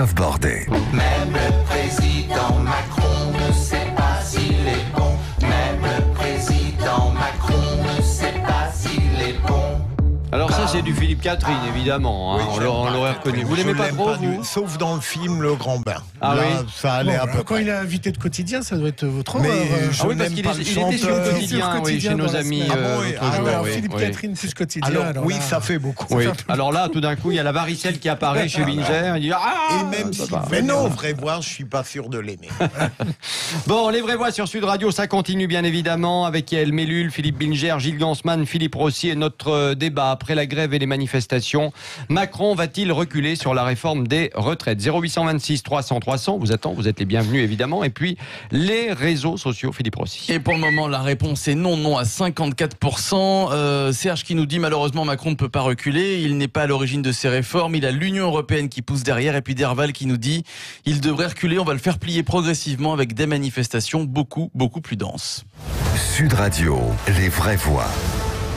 Christophe Bordet. Même le président Macron ne sait pas s'il est bon. Même le président Macron ne sait pas s'il est bon. Alors ça c'est du Philippe Catherine évidemment, hein. Oui, on l'aurait reconnu. Vous l'aimez pas trop vous? Sauf dans le film Le Grand Bain. Ah là, oui. ça allait un peu. Quand il est invité de Quotidien, ça doit être votre Mais horreur. je Ah oui, parce n'aime qu'il pas le était sur le chanteur. quotidien, oui, chez nos dans la amis. semaine. bon, l'autre ah jour, ouais, Alors oui, Philippe oui. Catherine plus Quotidien. Alors, oui, là, ça fait beaucoup. Oui. Alors là, tout d'un coup, il y a la varicelle qui apparaît chez Binzer. Il dit Et même si, mais non, vrai voir, je suis pas sûr de l'aimer. Bon, les vraies voix sur Sud Radio, ça continue bien évidemment avec Yael Mellul, Philippe Bilger, Gilles Gansman, Philippe Rossi et notre débat après la grève et les manifestations. Macron va-t-il reculer sur la réforme des retraites? 0826 300 300, vous attend, vous êtes les bienvenus évidemment. Et puis les réseaux sociaux, Philippe Rossi. Et pour le moment, la réponse est non à 54%. Serge qui nous dit malheureusement Macron ne peut pas reculer, il n'est pas à l'origine de ces réformes, il a l'Union Européenne qui pousse derrière. Et puis Derval qui nous dit il devrait reculer, on va le faire plier progressivement avec des manifestations beaucoup plus denses. Sud Radio, les vraies voix.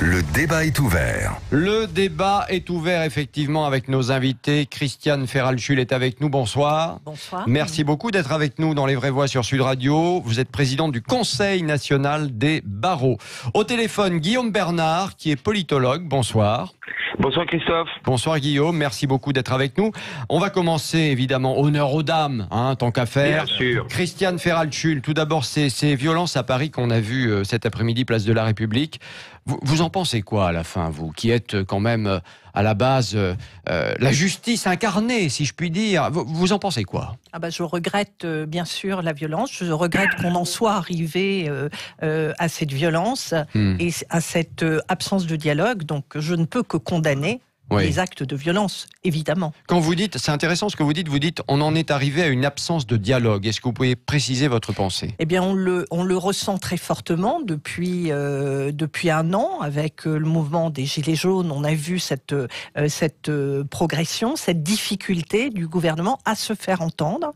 Le débat est ouvert. Le débat est ouvert effectivement avec nos invités. Christiane Ferralchul est avec nous, bonsoir. Bonsoir. Merci beaucoup d'être avec nous dans Les Vraies Voix sur Sud Radio. Vous êtes présidente du Conseil national des barreaux. Au téléphone, Guillaume Bernard, qui est politologue. Bonsoir. Bonsoir Christophe. Bonsoir Guillaume, merci beaucoup d'être avec nous. On va commencer évidemment, honneur aux dames, hein, tant qu'à faire. Bien sûr. Christiane Ferralchul, tout d'abord ces violences à Paris qu'on a vues cet après-midi, place de la République. Vous en pensez quoi à la fin, vous, qui êtes quand même à la base la justice incarnée, si je puis dire. Vous en pensez quoi? Je regrette bien sûr la violence. Je regrette qu'on en soit arrivé à cette violence et à cette absence de dialogue. Donc je ne peux que condamner les actes de violence, évidemment. Quand vous dites, c'est intéressant ce que vous dites on en est arrivé à une absence de dialogue. Est-ce que vous pouvez préciser votre pensée? Eh bien, on le ressent très fortement depuis un an avec le mouvement des Gilets jaunes. On a vu cette progression, cette difficulté du gouvernement à se faire entendre.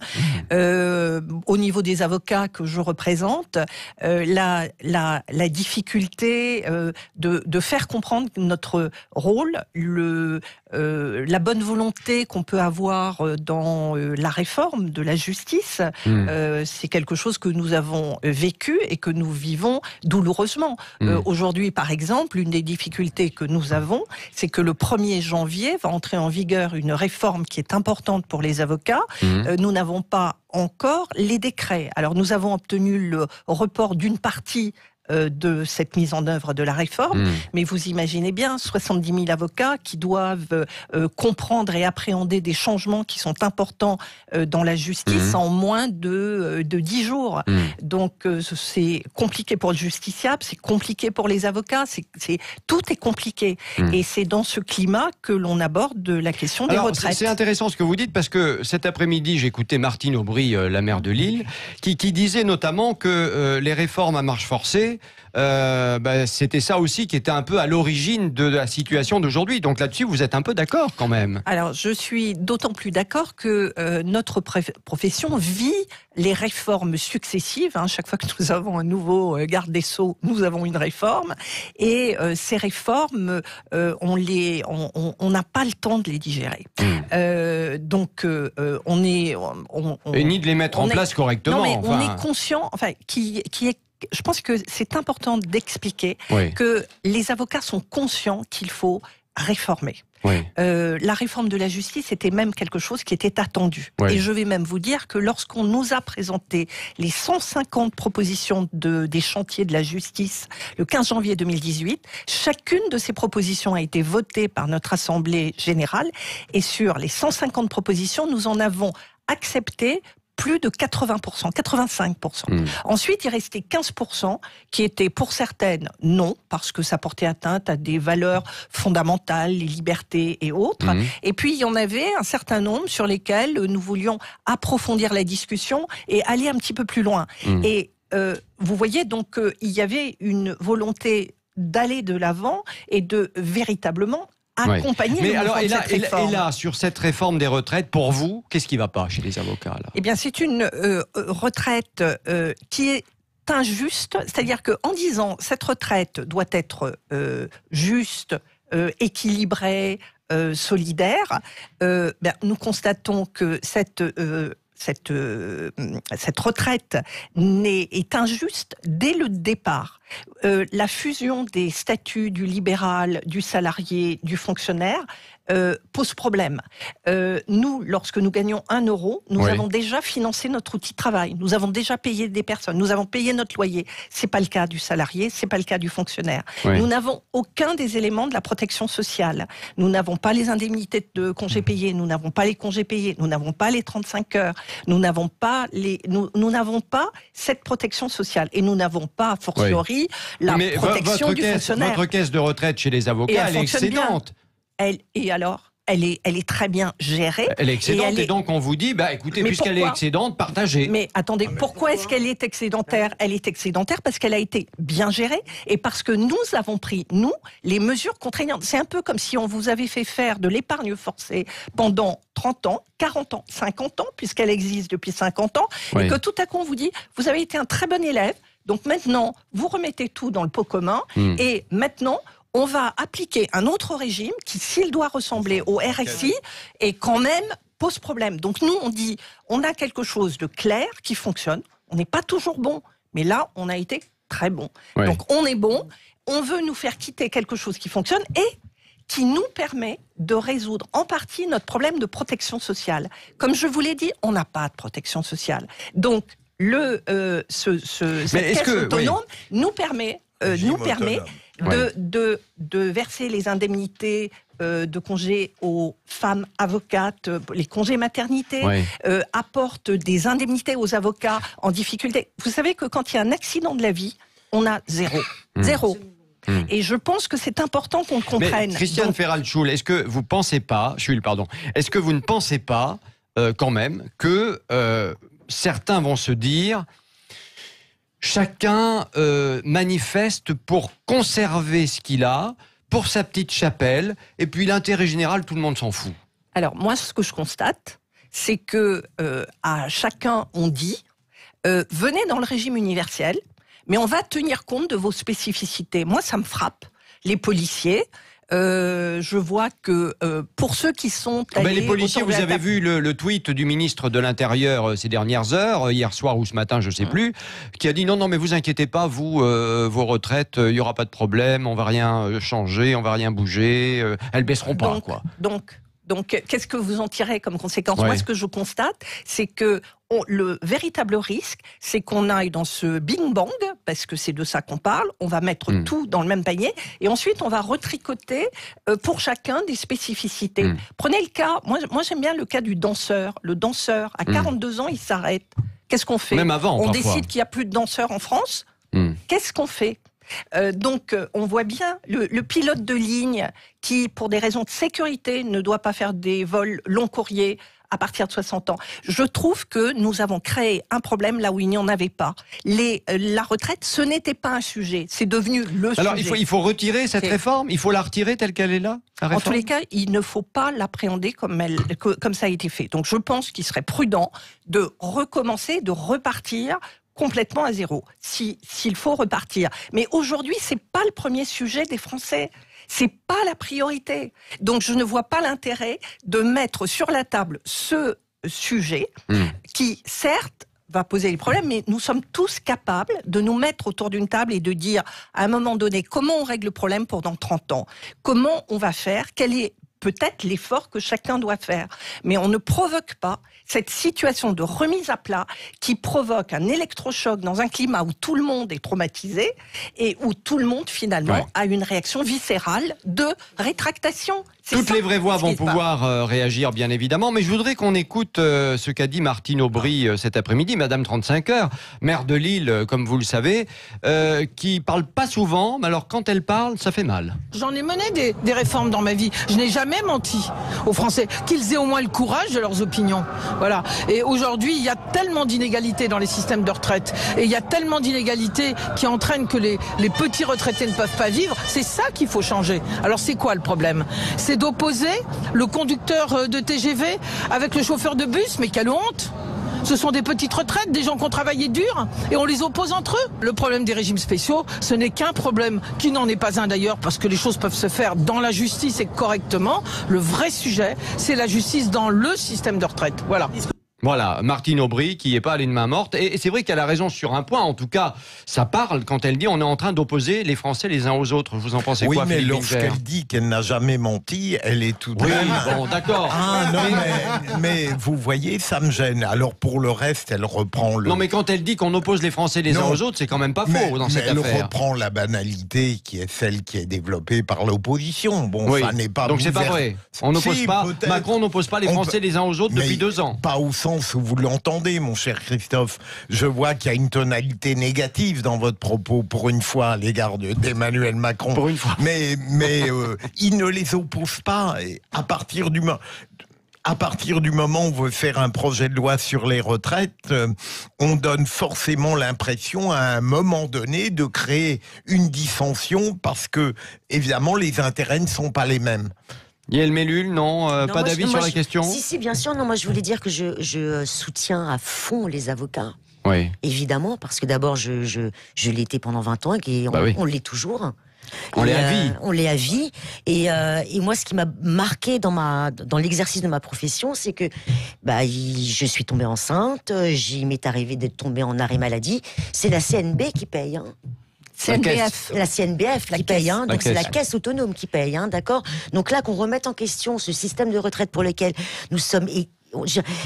Au niveau des avocats que je représente, la difficulté de faire comprendre notre rôle, la bonne volonté qu'on peut avoir dans la réforme de la justice, c'est quelque chose que nous avons vécu et que nous vivons douloureusement. Aujourd'hui, par exemple, une des difficultés que nous avons, c'est que le 1er janvier va entrer en vigueur une réforme qui est importante pour les avocats. Nous n'avons pas encore les décrets. Alors, nous avons obtenu le report d'une partie de cette mise en œuvre de la réforme, mais vous imaginez bien 70 000 avocats qui doivent comprendre et appréhender des changements qui sont importants dans la justice en moins de 10 jours. Donc c'est compliqué pour le justiciable, c'est compliqué pour les avocats, tout est compliqué. Et c'est dans ce climat que l'on aborde la question des retraites. C'est intéressant ce que vous dites parce que cet après-midi, j'écoutais Martine Aubry, la maire de Lille, qui disait notamment que les réformes à marche forcée, c'était ça aussi qui était un peu à l'origine de la situation d'aujourd'hui. Donc là-dessus, vous êtes un peu d'accord quand même. Alors, je suis d'autant plus d'accord que notre profession vit les réformes successives. Chaque fois que nous avons un nouveau garde des Sceaux, nous avons une réforme. Et ces réformes, on n'a pas le temps de les digérer. Donc, on est... Et ni de les mettre en place correctement. Non, mais on est conscient, je pense que c'est important d'expliquer que les avocats sont conscients qu'il faut réformer. La réforme de la justice était même quelque chose qui était attendu. Et je vais même vous dire que lorsqu'on nous a présenté les 150 propositions des chantiers de la justice le 15 janvier 2018, chacune de ces propositions a été votée par notre Assemblée générale. Et sur les 150 propositions, nous en avons accepté plus de 80%, 85%. Ensuite, il restait 15% qui étaient pour certaines non, parce que ça portait atteinte à des valeurs fondamentales, les libertés et autres. Et puis, il y en avait un certain nombre sur lesquels nous voulions approfondir la discussion et aller un petit peu plus loin. Et vous voyez donc il y avait une volonté d'aller de l'avant et de véritablement accompagner le mouvement de cette réforme. Et là, sur cette réforme des retraites, pour vous, qu'est-ce qui ne va pas chez les avocats là? Eh bien, c'est une retraite qui est injuste, c'est-à-dire qu'en disant cette retraite doit être juste, équilibrée, solidaire, nous constatons que cette retraite est injuste dès le départ. La fusion des statuts du libéral, du salarié, du fonctionnaire pose problème. Nous, lorsque nous gagnons 1 euro, nous avons déjà financé notre outil de travail. Nous avons déjà payé des personnes. Nous avons payé notre loyer. C'est pas le cas du salarié, c'est pas le cas du fonctionnaire. Nous n'avons aucun des éléments de la protection sociale. Nous n'avons pas les indemnités de congés payés. Nous n'avons pas les congés payés. Nous n'avons pas les 35 heures. Nous n'avons pas nous n'avons pas cette protection sociale. Et nous n'avons pas, a fortiori, la protection du fonctionnaire. Votre caisse de retraite chez les avocats, elle est excédente. Et alors, elle est très bien gérée. Elle est excédente et donc on vous dit, écoutez, puisqu'elle est excédente, partagez. Mais attendez, pourquoi est-ce qu'elle est excédentaire ? Elle est excédentaire parce qu'elle a été bien gérée et parce que nous avons pris, les mesures contraignantes. C'est un peu comme si on vous avait fait faire de l'épargne forcée pendant 30 ans, 40 ans, 50 ans, puisqu'elle existe depuis 50 ans, et que tout à coup on vous dit, vous avez été un très bon élève, donc maintenant, vous remettez tout dans le pot commun, et maintenant, on va appliquer un autre régime qui, s'il doit ressembler au RSI, et quand même pose problème. Donc nous, on dit, on a quelque chose de clair qui fonctionne. On n'est pas toujours bon, mais là, on a été très bon. Donc on est bon, on veut nous faire quitter quelque chose qui fonctionne et qui nous permet de résoudre en partie notre problème de protection sociale. Comme je vous l'ai dit, on n'a pas de protection sociale. Donc cette caisse autonome nous permet de verser les indemnités de congés aux femmes avocates, les congés maternité, apporte des indemnités aux avocats en difficulté. Vous savez que quand il y a un accident de la vie, on a zéro. Et je pense que c'est important qu'on le comprenne. Christiane Ferral-Schul, est-ce que vous pensez pas, est-ce que vous ne pensez pas quand même que certains vont se dire chacun manifeste pour conserver ce qu'il a, pour sa petite chapelle, et puis l'intérêt général, tout le monde s'en fout. Alors moi, ce que je constate, c'est que à chacun on dit venez dans le régime universel, mais on va tenir compte de vos spécificités. Moi, ça me frappe. Les policiers, je vois que pour ceux qui sont allés les policiers, vous avez vu le tweet du ministre de l'Intérieur ces dernières heures, hier soir ou ce matin, je ne sais plus, qui a dit non, mais vous inquiétez pas, vous, vos retraites, il n'y aura pas de problème, on va rien changer, on va rien bouger, elles baisseront pas, quoi. Donc, qu'est-ce que vous en tirez comme conséquence ? Moi, ce que je constate, c'est que le véritable risque, c'est qu'on aille dans ce bing bang, parce que c'est de ça qu'on parle, on va mettre tout dans le même panier, et ensuite on va retricoter pour chacun des spécificités. Prenez le cas, moi j'aime bien le cas du danseur. Le danseur, à 42 ans, il s'arrête. Qu'est-ce qu'on fait ? Même avant, on parfois. décide qu'il n'y a plus de danseurs en France. Qu'est-ce qu'on fait ? Donc, on voit bien le pilote de ligne qui, pour des raisons de sécurité, ne doit pas faire des vols long courriers à partir de 60 ans. Je trouve que nous avons créé un problème là où il n'y en avait pas. La retraite, ce n'était pas un sujet, c'est devenu le sujet. Alors, il faut retirer cette réforme ? Il faut la retirer telle qu'elle est là, la réforme ? En tous les cas, il ne faut pas l'appréhender comme ça a été fait. Donc, je pense qu'il serait prudent de recommencer, de repartir complètement à zéro, s'il faut repartir. Mais aujourd'hui, c'est pas le premier sujet des Français. C'est pas la priorité. Donc, je ne vois pas l'intérêt de mettre sur la table ce sujet qui, certes, va poser les problèmes, mais nous sommes tous capables de nous mettre autour d'une table et de dire, à un moment donné, comment on règle le problème pour dans 30 ans ? Comment on va faire ? Quel est peut-être l'effort que chacun doit faire. Mais on ne provoque pas cette situation de remise à plat qui provoque un électrochoc dans un climat où tout le monde est traumatisé et où tout le monde, finalement, a une réaction viscérale de rétractation. Toutes les vraies voix vont pouvoir réagir, bien évidemment, mais je voudrais qu'on écoute ce qu'a dit Martine Aubry cet après-midi, Madame 35 heures, maire de Lille, comme vous le savez, qui parle pas souvent, mais alors quand elle parle, ça fait mal. J'en ai mené des réformes dans ma vie. Je n'ai jamais menti aux Français, qu'ils aient au moins le courage de leurs opinions. Voilà. Et aujourd'hui, il y a tellement d'inégalités dans les systèmes de retraite, et il y a tellement d'inégalités qui entraînent que les petits retraités ne peuvent pas vivre. C'est ça qu'il faut changer. Alors c'est quoi le problème ? C'est d'opposer le conducteur de TGV avec le chauffeur de bus, mais quelle honte! Ce sont des petites retraites, des gens qui ont travaillé dur, et on les oppose entre eux. Le problème des régimes spéciaux, ce n'est qu'un problème, qui n'en est pas un d'ailleurs, parce que les choses peuvent se faire dans la justice et correctement. Le vrai sujet, c'est la justice dans le système de retraite. Voilà. Voilà, Martine Aubry qui n'est pas allée de main morte. Et c'est vrai qu'elle a raison sur un point. En tout cas, ça parle quand elle dit on est en train d'opposer les Français les uns aux autres. Vous en pensez quoi, mais Philippe Bilger ? lorsqu'elle dit qu'elle n'a jamais menti, elle est tout de Oui, même... bon, d'accord. Ah non, mais vous voyez, ça me gêne. Alors pour le reste, elle reprend le... Non, mais quand elle dit qu'on oppose les Français les uns aux autres, c'est quand même pas faux dans cette elle affaire. reprend la banalité qui est celle qui est développée par l'opposition. Bon, Oui. ça n'est pas... Donc c'est pas vrai. On n'oppose Si, pas. peut-être. Macron n'oppose pas les Français les uns aux autres depuis 2 ans. Pas au sens où vous l'entendez, mon cher Christophe. Je vois qu'il y a une tonalité négative dans votre propos, pour une fois, à l'égard d'Emmanuel Macron. Pour une fois. Mais il ne les oppose pas. Et à partir du moment où on veut faire un projet de loi sur les retraites, on donne forcément l'impression, à un moment donné, de créer une dissension parce que, évidemment, les intérêts ne sont pas les mêmes. Yael Mellul, non, Non, pas moi, d'avis sur la question ? Si, bien sûr. Non, moi, je voulais dire que je soutiens à fond les avocats. Oui. Évidemment, parce que d'abord, je l'ai été pendant 20 ans et on l'est toujours. On l'est à vie. On l'est à vie. Et moi, ce qui m'a marqué dans l'exercice de ma profession, c'est que je suis tombée enceinte, il m'est arrivé de tomber en arrêt maladie. C'est la CNB qui paye. Hein. CNBF. La CNBF qui paye, hein, donc c'est la caisse autonome qui paye, hein, d'accord. Donc là, qu'on remette en question ce système de retraite pour lequel nous sommes...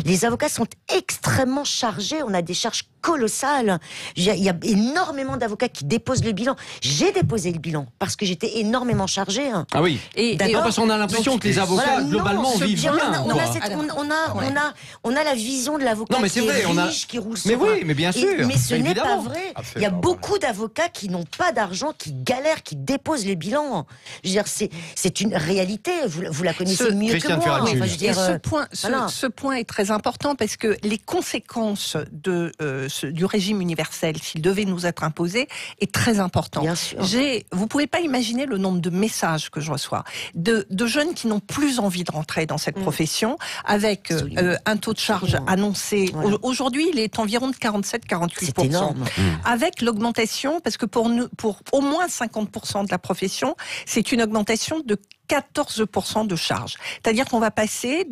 Les avocats sont extrêmement chargés, on a des charges colossales. Il y a énormément d'avocats qui déposent le bilan. J'ai déposé le bilan parce que j'étais énormément chargée. Hein. Ah oui. D'accord. Parce qu'on a l'impression que les avocats, globalement, vivent bien. On a la vision de l'avocat qui est riche, qui roule sur Mais oui, mais bien sûr. Mais ce n'est évidemment. pas vrai. Il y a beaucoup d'avocats qui n'ont pas d'argent, qui galèrent, qui déposent les bilans. Je veux dire, c'est une réalité. Vous la connaissez mieux que moi. Ferracci. Enfin, je veux dire, Ce point est très important parce que les conséquences du régime universel, s'il devait nous être imposé, est très important. Bien sûr. Vous pouvez pas imaginer le nombre de messages que je reçois de jeunes qui n'ont plus envie de rentrer dans cette profession, avec un taux de charge annoncé. Voilà. Aujourd'hui, il est environ de 47-48%. C'est énorme. Avec l'augmentation, parce que pour au moins 50% de la profession, c'est une augmentation de 14% de charge. C'est-à-dire qu'on va passer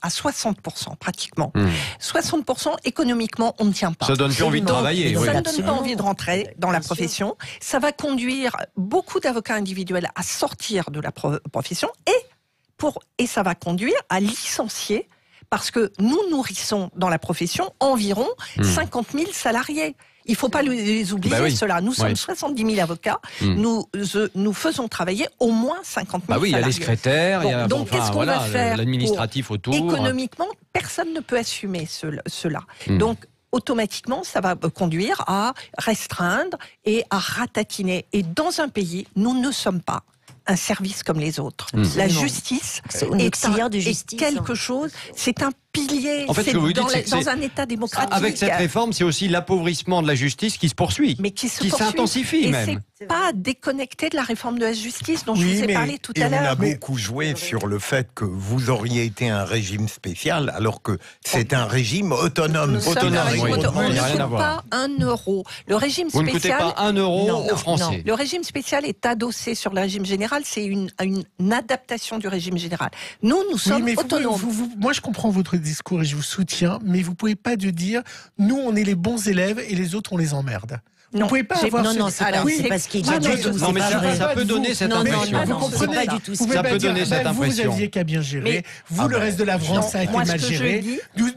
à 60% pratiquement. 60% économiquement, on ne tient pas. Ça donne plus envie de travailler. Ça ne donne pas envie de rentrer dans la profession. Ça va conduire beaucoup d'avocats individuels à sortir de la profession et ça va conduire à licencier, parce que nous nourrissons dans la profession environ 50 000 salariés. Il ne faut pas les oublier, ceux-là. Nous sommes 70 000 avocats. Nous faisons travailler au moins 50 000 salariés. Il y a les secrétaires, il y a donc, qu'est-ce qu'on va faire l'administratif autour. Économiquement, personne ne peut assumer cela. Donc, automatiquement, ça va conduire à restreindre et à ratatiner. Et dans un pays, nous ne sommes pas un service comme les autres. La justice est quelque chose, c'est un pilier, en fait, ce que vous dites, dans un État démocratique. Avec cette réforme, c'est aussi l'appauvrissement de la justice qui se poursuit, mais qui s'intensifie même. C'est pas déconnecté de la réforme de la justice dont je vous ai parlé tout à l'heure. On a beaucoup joué sur le fait que vous auriez été un régime spécial, alors que c'est un régime autonome. On ne coûte pas 1 euro. Le régime spécial. Vous ne coûtez pas 1 euro aux Français. Non. Le régime spécial est adossé sur le régime général. C'est une adaptation du régime général. Nous sommes autonomes. Moi, je comprends votre discours et je vous soutiens, mais vous pouvez pas dire nous on est les bons élèves et les autres on les emmerde. Vous ne pouvez pas avoir c'est pas ce qui est dit. Non, mais ça peut donner cette impression. Vous comprenez pas du tout. Ça peut donner cette impression. Vous aviez qu'à bien gérer. Vous, le reste de la France, ça a été mal géré.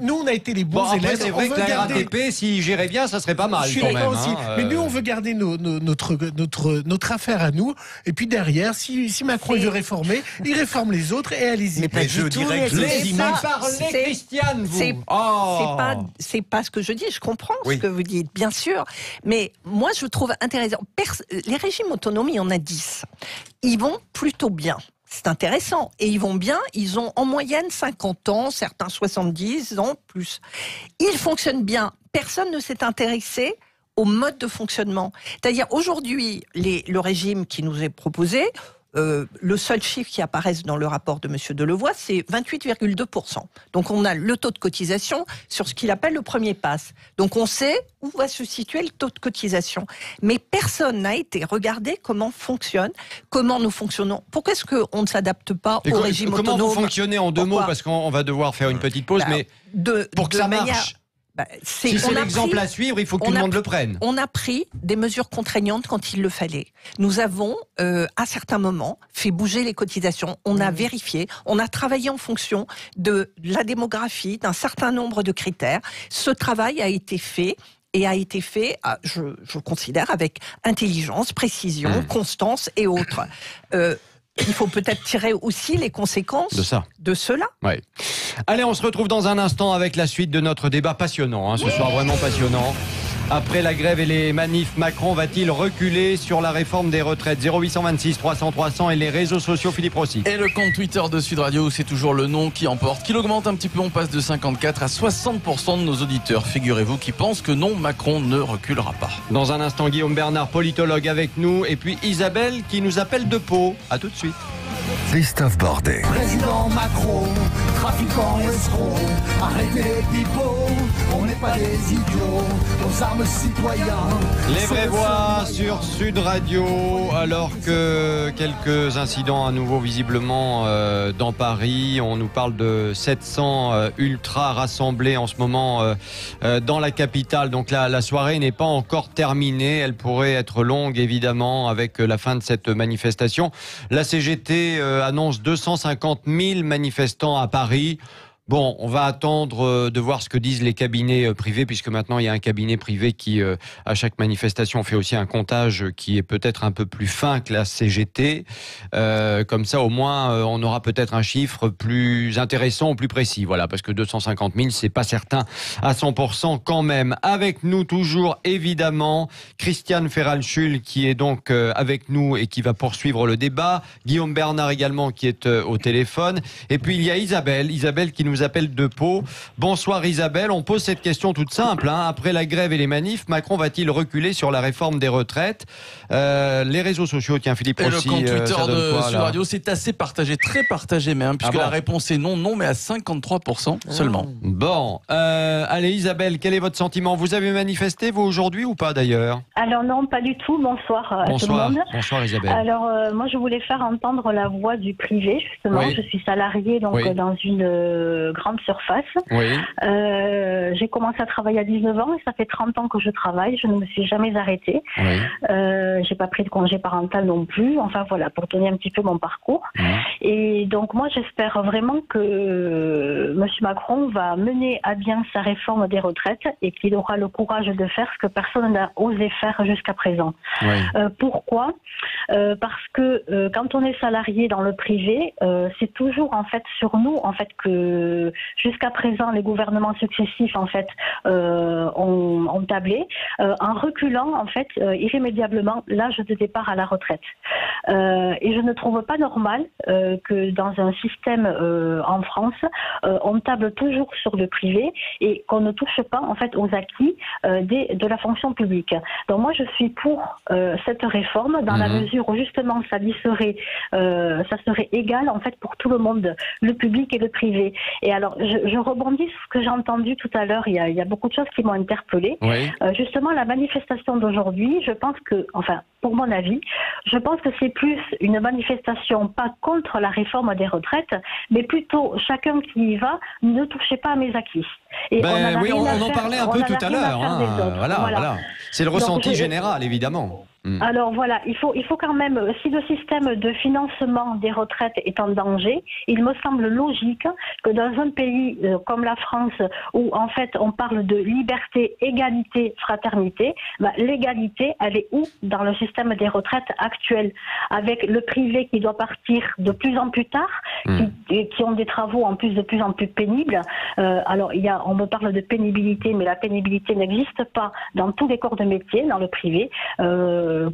Nous, on a été les bons élèves. C'est vrai que la RATP, s'il gérait bien, ça serait pas mal quand même. Mais nous, on veut garder notre affaire à nous. Et puis derrière, si Macron veut réformer, il réforme les autres et allez-y. Mais pas du tout. Laissez parler Christiane, vous. C'est pas ce que je dis. Je comprends ce que vous dites, bien sûr. Mais moi, je trouve intéressant. Les régimes autonomes, il y en a 10. Ils vont plutôt bien. C'est intéressant. Et ils vont bien. Ils ont en moyenne 50 ans, certains 70 ans, plus. Ils fonctionnent bien. Personne ne s'est intéressé au mode de fonctionnement. C'est-à-dire, aujourd'hui, le régime qui nous est proposé, le seul chiffre qui apparaît dans le rapport de Monsieur Delevoye, c'est 28,2%. Donc on a le taux de cotisation sur ce qu'il appelle le premier pass. Donc on sait où va se situer le taux de cotisation. Mais personne n'a été regarder comment fonctionne, comment nous fonctionnons. Pourquoi est-ce qu'on ne s'adapte pas au régime autonome? Comment vous fonctionnez en deux mots, parce qu'on va devoir faire une petite pause, mais pour que ça marche. Si c'est l'exemple à suivre, il faut que tout le monde le prenne. On a pris des mesures contraignantes quand il le fallait. Nous avons, à certains moments, fait bouger les cotisations. On a vérifié, on a travaillé en fonction de la démographie, d'un certain nombre de critères. Ce travail a été fait. Et a été fait, je considère, avec intelligence, précision, constance et autres. Il faut peut-être tirer aussi les conséquences de cela. Ouais. Allez, on se retrouve dans un instant avec la suite de notre débat passionnant. Ce soir, vraiment passionnant. Après la grève et les manifs, Macron va-t-il reculer sur la réforme des retraites? 0826 300 300 et les réseaux sociaux, Philippe Rossi. Et le compte Twitter de Sud Radio, c'est toujours le nom qui emporte, qu'il augmente un petit peu. On passe de 54 à 60% de nos auditeurs, figurez-vous, qui pensent que non, Macron ne reculera pas. Dans un instant, Guillaume Bernard, politologue avec nous, et puis Isabelle qui nous appelle de Pau. À tout de suite. Christophe Bordet. Président Macron, trafiquant escroc, arrêtez pipeau, on n'est pas des idiots, aux armes citoyens. Les vraies voix sur Sud Radio, alors que quelques incidents à nouveau visiblement dans Paris. On nous parle de 700 ultras rassemblés en ce moment dans la capitale. Donc la soirée n'est pas encore terminée. Elle pourrait être longue évidemment avec la fin de cette manifestation. La CGT annonce 250 000 manifestants à Paris. Bon, on va attendre de voir ce que disent les cabinets privés, puisque maintenant il y a un cabinet privé qui, à chaque manifestation, fait aussi un comptage qui est peut-être un peu plus fin que la CGT. Comme ça, au moins, on aura peut-être un chiffre plus intéressant ou plus précis. Voilà, parce que 250 000, c'est pas certain à 100% quand même. Avec nous toujours, évidemment, Christiane Ferral-Schul, qui est donc avec nous et qui va poursuivre le débat. Guillaume Bernard également, qui est au téléphone. Et puis il y a Isabelle qui nous appelle de Pau. Bonsoir Isabelle, on pose cette question toute simple. Après la grève et les manifs, Macron va-t-il reculer sur la réforme des retraites? Les réseaux sociaux, tiens Philippe Rossi. Et le compte Twitter de Sud Radio, c'est assez partagé, très partagé même, puisque la réponse est non, mais à 53% seulement. Bon, allez Isabelle, quel est votre sentiment? Vous avez manifesté vous aujourd'hui ou pas d'ailleurs? Alors non, pas du tout. Bonsoir à tout le monde. Bonsoir Isabelle. Alors moi je voulais faire entendre la voix du privé justement. Oui. Je suis salariée donc dans une grande surface. Oui. J'ai commencé à travailler à 19 ans et ça fait 30 ans que je travaille. Je ne me suis jamais arrêtée. Oui. J'ai pas pris de congé parental non plus. Enfin voilà, pour donner un petit peu mon parcours. Et donc moi j'espère vraiment que Monsieur Macron va mener à bien sa réforme des retraites et qu'il aura le courage de faire ce que personne n'a osé faire jusqu'à présent. Oui. Pourquoi? Parce que quand on est salarié dans le privé, c'est toujours en fait sur nous en fait que jusqu'à présent les gouvernements successifs en fait ont tablé en reculant en fait irrémédiablement l'âge de départ à la retraite. Et je ne trouve pas normal que dans un système en France on table toujours sur le privé et qu'on ne touche pas en fait aux acquis de la fonction publique. Donc moi je suis pour cette réforme dans la mesure où justement ça serait égal en fait pour tout le monde, le public et le privé. Et alors je rebondis sur ce que j'ai entendu tout à l'heure, il y a beaucoup de choses qui m'ont interpellée. Oui. Justement la manifestation d'aujourd'hui, je pense que, enfin pour mon avis, je pense que c'est plus une manifestation pas contre la réforme des retraites, mais plutôt chacun qui y va, ne touchez pas à mes acquis. Et on en parlait un peu tout à l'heure. Voilà. C'est le ressenti général, évidemment. Alors voilà, il faut quand même, si le système de financement des retraites est en danger, il me semble logique que dans un pays comme la France, où en fait on parle de liberté, égalité, fraternité, l'égalité, elle est où dans le système des retraites actuel, avec le privé qui doit partir de plus en plus tard, qui ont des travaux en plus de plus en plus pénibles. Alors on me parle de pénibilité, mais la pénibilité n'existe pas dans tous les corps de métier, dans le privé.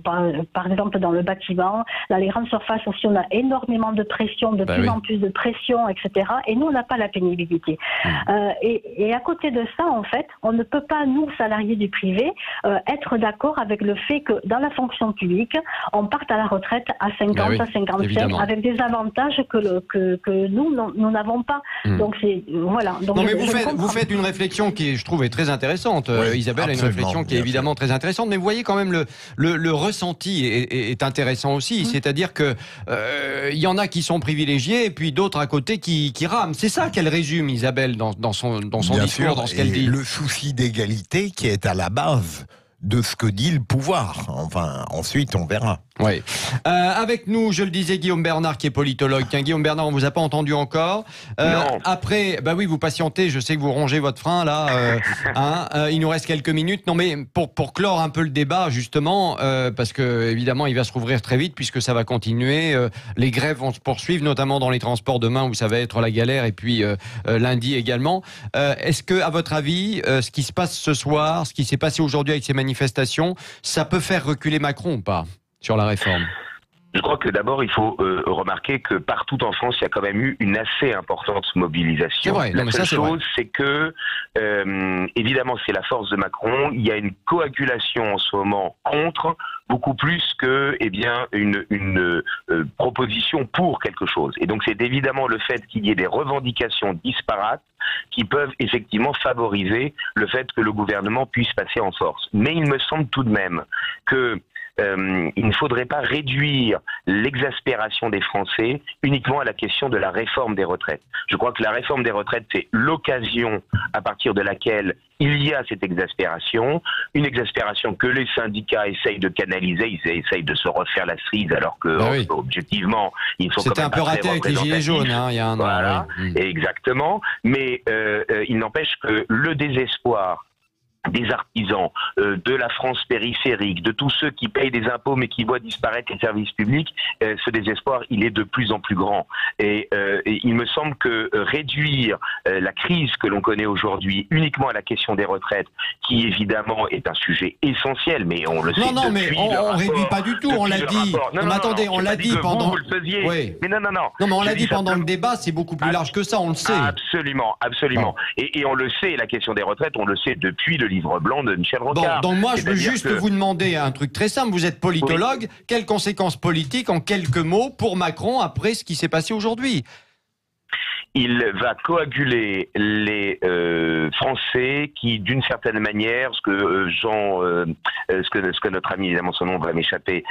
par exemple dans le bâtiment, dans les grandes surfaces aussi, on a énormément de pression, de plus en plus de pression, etc. Et nous, on n'a pas la pénibilité. Et à côté de ça, en fait, on ne peut pas, nous, salariés du privé, être d'accord avec le fait que dans la fonction publique, on parte à la retraite à 50, à 55, évidemment, avec des avantages que nous n'avons pas. Donc c'est voilà. Donc, non mais vous faites une réflexion qui, je trouve, est très intéressante. Isabelle a une réflexion qui est évidemment très intéressante, mais vous voyez quand même le ressenti est intéressant aussi. C'est-à-dire que il y en a qui sont privilégiés et puis d'autres à côté qui rament. C'est ça qu'elle résume, Isabelle, dans son discours, dans ce qu'elle dit. Le souci d'égalité qui est à la base de ce que dit le pouvoir. Enfin, ensuite, on verra. Oui. Avec nous, je le disais, Guillaume Bernard, qui est politologue. Tiens, Guillaume Bernard, on vous a pas entendu encore. Non. Après, bah oui, vous patientez. Je sais que vous rongez votre frein là. Il nous reste quelques minutes. Non, mais pour clore un peu le débat, justement, parce que évidemment, il va se rouvrir très vite puisque ça va continuer. Les grèves vont se poursuivre, notamment dans les transports demain où ça va être la galère, et puis lundi également. Est-ce que, à votre avis, ce qui se passe ce soir, ce qui s'est passé aujourd'hui avec ces manifestations, ça peut faire reculer Macron ou pas sur la réforme? Je crois que d'abord, il faut remarquer que partout en France, il y a quand même eu une assez importante mobilisation. C'est vrai. La seule chose, c'est que, évidemment, c'est la force de Macron. Il y a une coagulation en ce moment contre, beaucoup plus que, une proposition pour quelque chose. Et donc, c'est évidemment le fait qu'il y ait des revendications disparates qui peuvent effectivement favoriser le fait que le gouvernement puisse passer en force. Mais il me semble tout de même que il ne faudrait pas réduire l'exaspération des Français uniquement à la question de la réforme des retraites. Je crois que la réforme des retraites, c'est l'occasion à partir de laquelle il y a cette exaspération, une exaspération que les syndicats essayent de canaliser, ils essayent de se refaire la cerise alors que, objectivement, ils sont quand même C'était un peu raté avec les gilets jaunes, il y a un an. Voilà, exactement. Mais il n'empêche que le désespoir des artisans, de la France périphérique, de tous ceux qui payent des impôts mais qui voient disparaître les services publics, ce désespoir, il est de plus en plus grand. Et il me semble que réduire la crise que l'on connaît aujourd'hui uniquement à la question des retraites, qui évidemment est un sujet essentiel, mais on le sait non, mais on réduit pas du tout, on l'a dit. Non, attendez, on l'a dit pendant... Vous le faisiez. Oui. Mais non, mais on l'a dit pendant le débat, c'est beaucoup plus large que ça, on le sait. Absolument. Et on le sait, la question des retraites, on le sait depuis le livre blanc de Michel Rocard. Donc moi, je veux juste vous demander un truc très simple. Vous êtes politologue. Quelles conséquences politiques, en quelques mots, pour Macron après ce qui s'est passé aujourd'hui? Il va coaguler les Français qui, d'une certaine manière, ce que notre ami, évidemment son nom va m'échapper,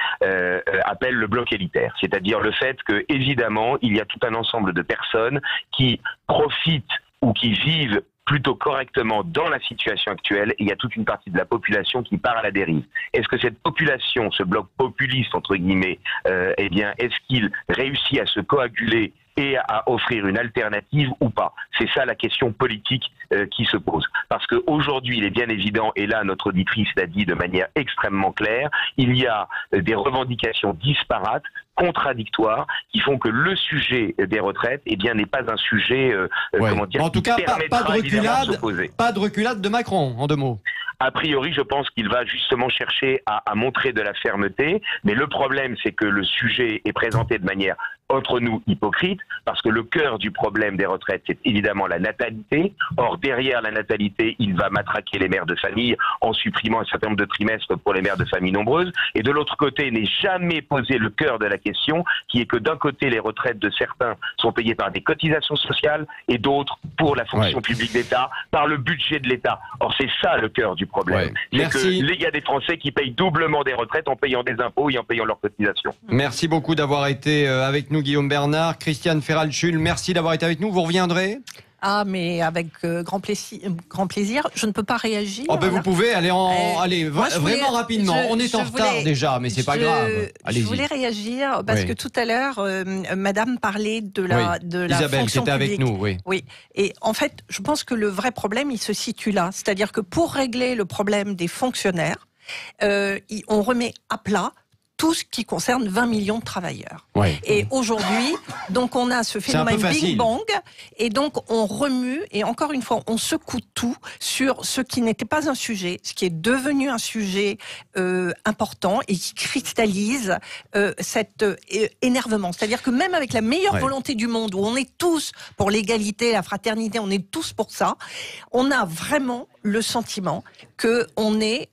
appelle le bloc élitaire. C'est-à-dire le fait que, évidemment, il y a tout un ensemble de personnes qui profitent ou qui vivent plutôt correctement dans la situation actuelle, et il y a toute une partie de la population qui part à la dérive. Est-ce que cette population, ce bloc populiste, entre guillemets, est-ce qu'il réussit à se coaguler et à offrir une alternative ou pas? C'est ça la question politique qui se pose. Parce qu'aujourd'hui, il est bien évident, et là notre auditrice l'a dit de manière extrêmement claire, il y a des revendications disparates, contradictoires, qui font que le sujet des retraites n'est pas un sujet en tout cas, pas de reculade de Macron, en deux mots. A priori, je pense qu'il va justement chercher à montrer de la fermeté, mais le problème, c'est que le sujet est présenté de manière, entre nous, hypocrite, parce que le cœur du problème des retraites, c'est évidemment la natalité. Or, derrière la natalité, il va matraquer les mères de famille en supprimant un certain nombre de trimestres pour les mères de famille nombreuses. Et de l'autre côté, n'est jamais posé le cœur de la question, qui est que d'un côté, les retraites de certains sont payées par des cotisations sociales et d'autres, pour la fonction publique d'État, par le budget de l'État. Or, c'est ça le cœur du problème. C'est qu'il y a des Français qui payent doublement des retraites en payant des impôts et en payant leurs cotisations. Merci beaucoup d'avoir été avec nous, Guillaume Bernard. Christiane Ferral-Schul, merci d'avoir été avec nous. Vous reviendrez ? Ah, mais avec grand plaisir. Je ne peux pas réagir. Vous pouvez aller vraiment rapidement. On est en retard déjà, mais c'est pas grave. Je voulais réagir parce que tout à l'heure, Madame parlait de la Isabelle, fonction qui était publique. avec nous. Oui. Et en fait, je pense que le vrai problème, il se situe là. C'est-à-dire que pour régler le problème des fonctionnaires, on remet à plat tout ce qui concerne 20 millions de travailleurs. Ouais. Et aujourd'hui, donc on a ce phénomène Big Bang, et donc on remue, et encore une fois, on secoue tout sur ce qui n'était pas un sujet, ce qui est devenu un sujet important et qui cristallise cet énervement. C'est-à-dire que même avec la meilleure volonté du monde, où on est tous pour l'égalité, la fraternité, on est tous pour ça, on a vraiment le sentiment qu'on est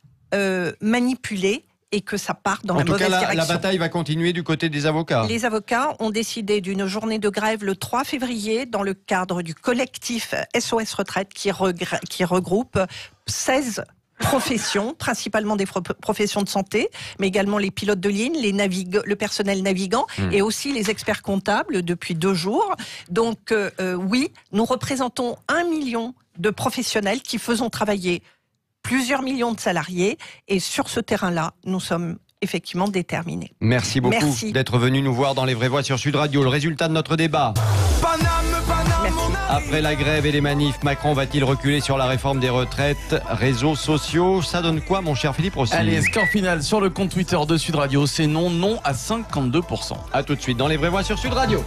manipulé et que ça part dans la mauvaise direction. La bataille va continuer du côté des avocats. Les avocats ont décidé d'une journée de grève le 3 février dans le cadre du collectif SOS Retraite qui regroupe 16 professions, principalement des professions de santé, mais également les pilotes de ligne, le personnel navigant et aussi les experts comptables depuis 2 jours. Donc oui, nous représentons 1 million de professionnels qui faisons travailler plusieurs millions de salariés, et sur ce terrain-là, nous sommes effectivement déterminés. Merci beaucoup d'être venu nous voir dans Les Vraies Voix sur Sud Radio. Le résultat de notre débat. Après la grève et les manifs, Macron va-t-il reculer sur la réforme des retraites? Réseaux sociaux, ça donne quoi, mon cher Philippe Rossi? Allez, score final sur le compte Twitter de Sud Radio, c'est non à 52%. A tout de suite dans Les Vraies Voix sur Sud Radio.